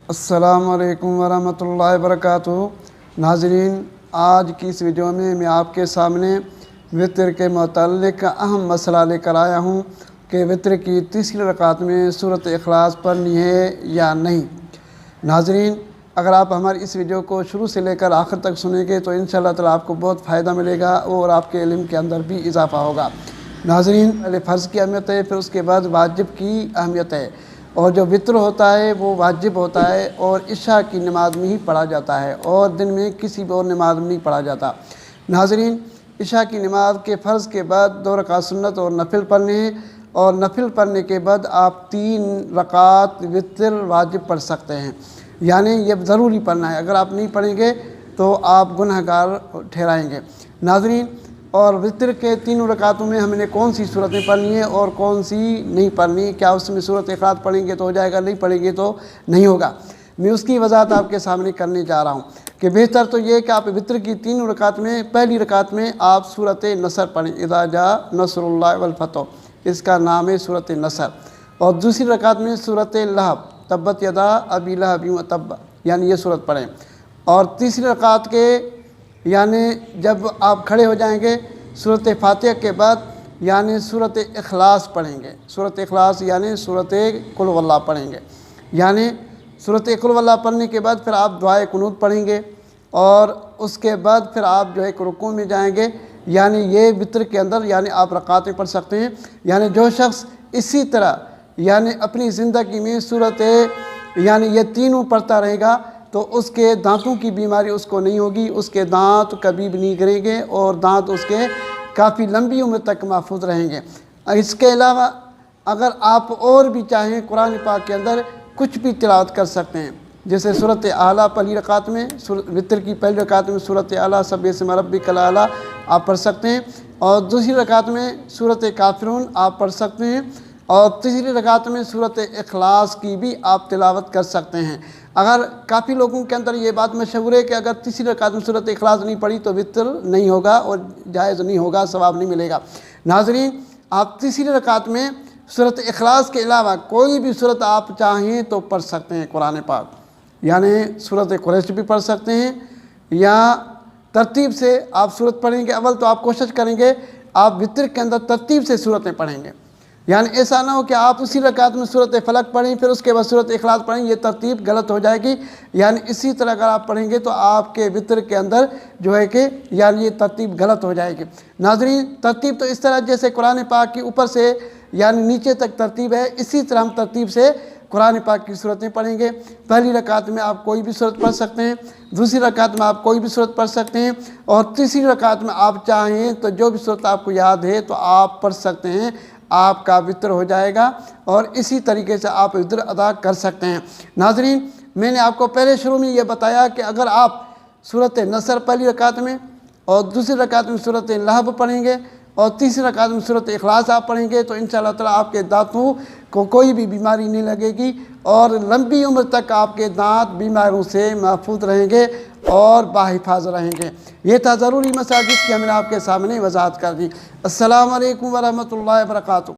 अस्सलाम वालेकुम वरहमतुल्लाहि वबरकातुहू। नाज़रीन, आज की इस वीडियो में मैं आपके सामने वितर के मुतल्लिक़ अहम मसला लेकर आया हूँ कि वितर की तीसरी रकात में सूरत इखलास पढ़नी है या नहीं। नाज़रीन, अगर आप हमारी इस वीडियो को शुरू से लेकर आखिर तक सुनेंगे तो इंशाअल्लाह ताला आपको बहुत फ़ायदा मिलेगा और आपके इल्म के अंदर भी इजाफ़ा होगा। नाज़रीन, पहले फ़र्ज़ की अहमियत है, फिर उसके बाद वाजिब की अहमियत है। और जो वितर होता है वो वाजिब होता है और इशा की नमाज में ही पढ़ा जाता है और दिन में किसी भी और नमाज में नहीं पढ़ा जाता। नाज़रीन, इशा की नमाज के फ़र्ज़ के बाद 2 रकात सुन्नत और नफिल पढ़ने हैं और नफिल पढ़ने के बाद आप 3 रकात वितर वाजिब पढ़ सकते हैं, यानी ये ज़रूरी पढ़ना है। अगर आप नहीं पढ़ेंगे तो आप गुनहगार ठहराएंगे। नाज़रीन, और वितर के 3 रकातों में हमने कौन सी सूरतें पढ़नी है और कौन सी नहीं पढ़नी, क्या उसमें सूरत इखलास पढ़ेंगे तो हो जाएगा, नहीं पढ़ेंगे तो नहीं होगा। मैं उसकी वजाहत आपके सामने करने जा रहा हूँ कि बेहतर तो ये कि आप वितर की 3 रकात में पहली रकात में आप सूरत नसर पढ़ें, इज़ा जा नसरुल्लाह वल फतह, इसका नाम है सूरत नसर। और दूसरी रकात में सूरत लहब, तब्बत यदा अबी लहब व तब, यानी ये सूरत पढ़ें। और तीसरी रकात के यानी जब आप खड़े हो जाएंगे सूरत फातिहा के बाद यानी सूरत इखलास पढ़ेंगे। सूरत इखलास यानी सूरत कुल वल्लाह पढ़ेंगे। यानी सूरत कुल वल्लाह पढ़ने के बाद फिर आप दुआए कुनूत पढ़ेंगे और उसके बाद फिर आप जो है रुकू में जाएंगे। यानी ये वितर के अंदर यानी आप रकातें पढ़ सकते हैं। यानी जो शख्स इसी तरह यानी अपनी ज़िंदगी में सूरत यानी ये तीनों पढ़ता रहेगा तो उसके दांतों की बीमारी उसको नहीं होगी, उसके दांत कभी भी नहीं गिरेंगे और दांत उसके काफ़ी लंबी उम्र तक महफूज रहेंगे। इसके अलावा अगर आप और भी चाहें कुरान पाक के अंदर कुछ भी तिलावत कर सकते हैं, जैसे सूरत आला पहली रकात में, वितर की पहली रकात में सूरत आला सब्बिह इस्म रब्बिकल आला आप पढ़ सकते हैं और दूसरी रकात में सूरत काफिरून आप पढ़ सकते हैं और तीसरी रकात में सूरत इखलास की भी आप तिलावत कर सकते हैं। अगर काफ़ी लोगों के अंदर ये बात मशहूर है कि अगर तीसरी रकात में सूरत इखलास नहीं पढ़ी तो वितर नहीं होगा और जायज़ नहीं होगा, सवाब नहीं मिलेगा। नाज़रीन, आप तीसरी रकात में सूरत इखलास के अलावा कोई भी सूरत आप चाहें तो पढ़ सकते हैं कुरान पाक, यानी सूरत कुरैश भी पढ़ सकते हैं या तरतीब से आप सूरत पढ़ेंगे। अव्वल तो आप कोशिश करेंगे आप वितर के अंदर तरतीब से सूरतें पढ़ेंगे, यानी ऐसा ना हो कि आप उसी रकात में सूरत फलक पढ़ें फिर उसके बाद सूरत इखलास पढ़ें, ये तरतीब गलत हो जाएगी। यानी इसी तरह अगर आप पढ़ेंगे तो आपके वितर के अंदर जो है कि यानी ये तरतीब गलत हो जाएगी। नाज़रीन, तरतीब तो इस तरह जैसे कुरान पाक की ऊपर से यानी नीचे तक तरतीब है, इसी तरह हम तरतीब से कुरान पाक की सूरतें पढ़ेंगे। पहली रकात में आप कोई भी सूरत पढ़ सकते हैं, दूसरी रकात में आप कोई भी सूरत पढ़ सकते हैं और तीसरी रकात में आप चाहें तो जो भी सूरत आपको याद है तो आप पढ़ सकते हैं, आपका वितर हो जाएगा और इसी तरीके से आप वितर अदा कर सकते हैं। नाज़रीन, मैंने आपको पहले शुरू में ये बताया कि अगर आप सूरत नसर पहली रकात में और दूसरी रकात में सूरत लहब पढ़ेंगे और तीसरी रकात में सूरत इखलास आप पढ़ेंगे तो इंशाअल्लाह ताला आपके दांतों को कोई भी बीमारी नहीं लगेगी और लंबी उम्र तक आपके दांत बीमारियों से महफूज रहेंगे और बाहिफाज रहेंगे। ये था ज़रूरी मसला जिसकी हमने आपके सामने वजाहत कर दी। अस्सलाम वालेकुम वरहमतुल्लाहि वबरकातुहू।